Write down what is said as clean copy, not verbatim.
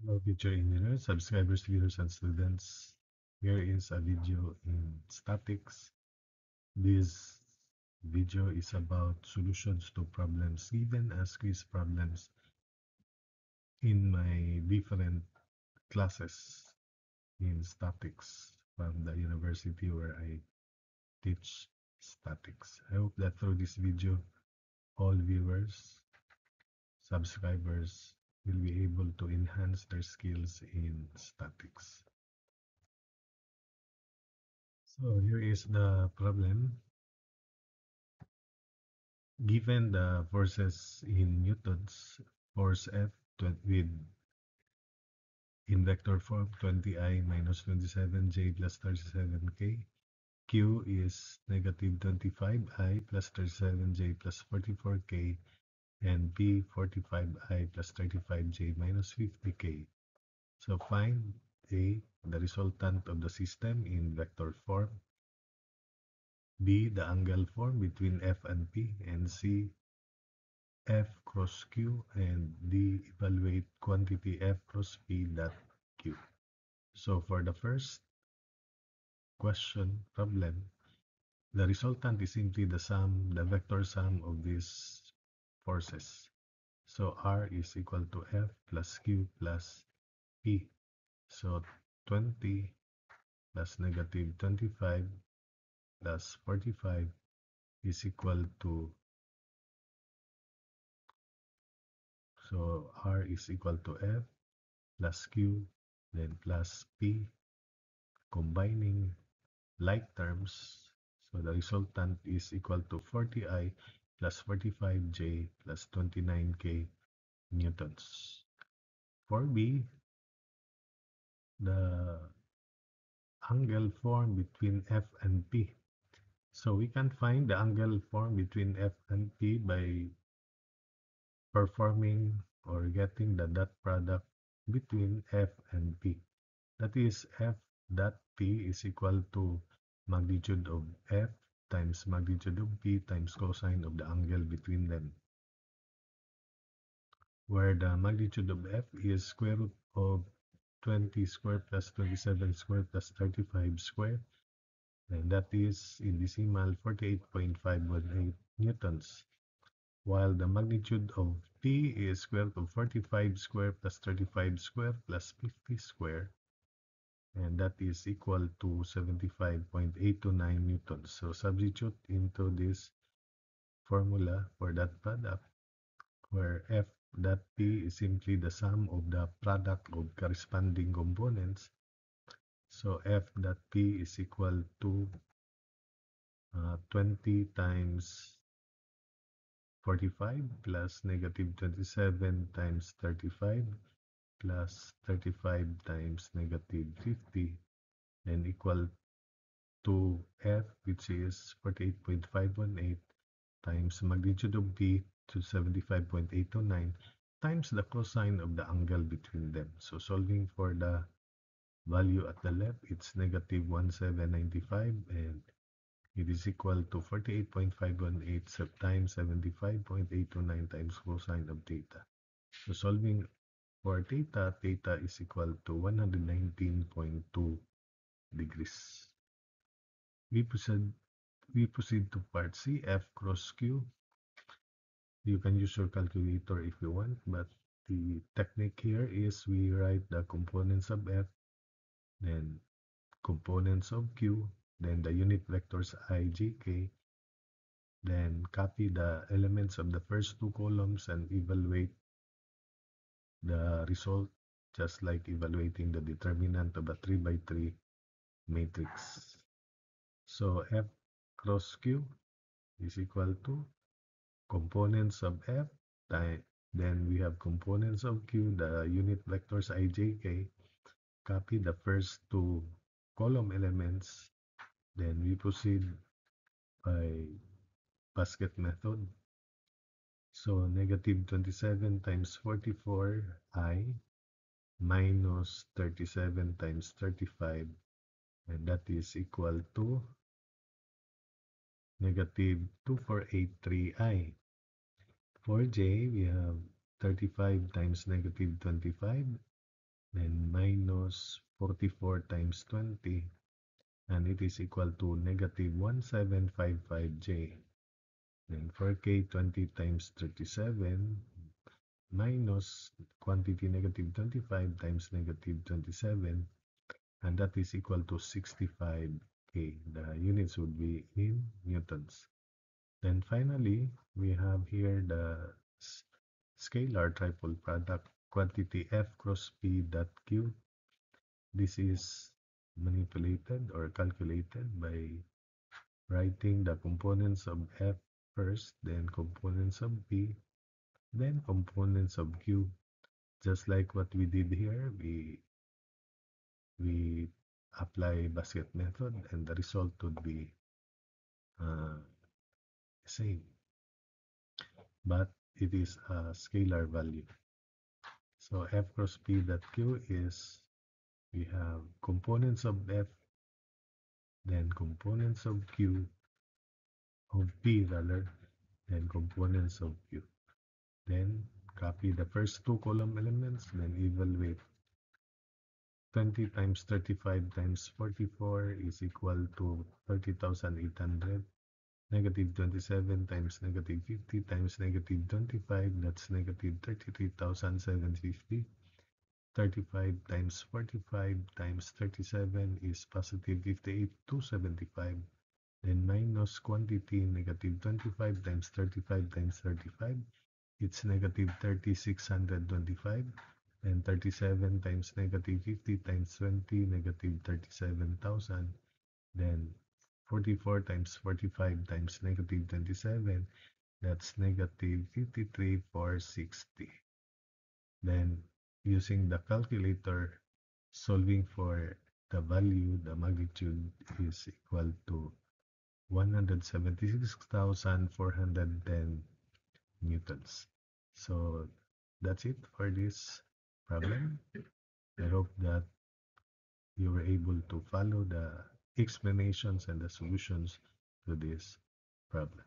Hello, future engineers, subscribers, viewers, and students. Here is a video in statics. This video is about solutions to problems given as quiz problems in my different classes in statics from the university where I teach statics. I hope that through this video, all viewers, subscribers will be able to enhance their skills in statics. So here is the problem. Given the forces in newtons, force F with in vector form 20I minus 27J plus 37K, Q is negative 25I plus 37J plus 44K, and P 45I plus 35J minus 50K. So find A, the resultant of the system in vector form, B, the angle form between F and P, and C, F cross Q, and D, evaluate quantity F cross P dot Q. So for the first question problem, the resultant is simply the vector sum of these forces. So R is equal to F plus Q plus P. So 20 plus negative 25 plus 45 is equal to, so R is equal to F plus Q, then plus P, combining like terms. So the resultant is equal to 40I plus 45J plus 29K newtons. For B, the angle form between F and P. So we can find the angle form between F and P by performing or getting the dot product between F and P. That is, F dot P is equal to magnitude of F times magnitude of P times cosine of the angle between them, where the magnitude of F is square root of 20 squared plus 27 squared plus 35 squared, and that is in decimal 48.518 newtons, while the magnitude of P is square root of 45 squared plus 35 squared plus 50 squared, and that is equal to 75.829 newtons. So substitute into this formula for that product, where F dot P is simply the sum of the product of corresponding components. So F dot P is equal to 20 times 45 plus negative 27 times 35 plus 35 times negative 50, and equal to F, which is 48.518 times magnitude of P to 75.829 times the cosine of the angle between them. So solving for the value at the left, it's negative 1795, and it is equal to 48.518 times 75.829 times cosine of theta. So solving for theta, theta is equal to 119.2 degrees. We proceed to part C, F cross Q. You can use your calculator if you want, but the technique here is we write the components of F, then components of Q, then the unit vectors I, J, K, then copy the elements of the first two columns and evaluate the result, just like evaluating the determinant of a 3 by 3 matrix. So F cross Q is equal to components of F, then we have components of Q, the unit vectors I, J, K, copy the first two column elements, then we proceed by basket method. So negative 27 times 44I minus 37 times 35, and that is equal to negative 2483I. For J, we have 35 times negative 25, then minus 44 times 20, and it is equal to negative 1755J. Then for K, 20 times 37 minus quantity negative 25 times negative 27, and that is equal to 65K. The units would be in newtons. Then finally, we have here the scalar triple product quantity F cross P dot Q. This is manipulated or calculated by writing the components of F first, then components of P, then components of Q. Just like what we did here, we apply basket method and the result would be uh, same, but it is a scalar value. So F cross P dot Q is, we have components of F, then components of Q, of P rather, then components of Q. Then copy the first two column elements, then evaluate 20 times 35 times 44 is equal to 30,800. Negative 27 times negative 50 times negative 25, that's negative 33,750. 35 times 45 times 37 is positive 58,275. Then minus quantity negative 25 times 35 times 35, it's negative 3,625. And 37 times negative 50 times 20, negative 37,000. Then 44 times 45 times negative 27, that's negative 53,460. Then using the calculator, solving for the value, the magnitude is equal to 176,410 newtons. So that's it for this problem. I hope that you were able to follow the explanations and the solutions to this problem.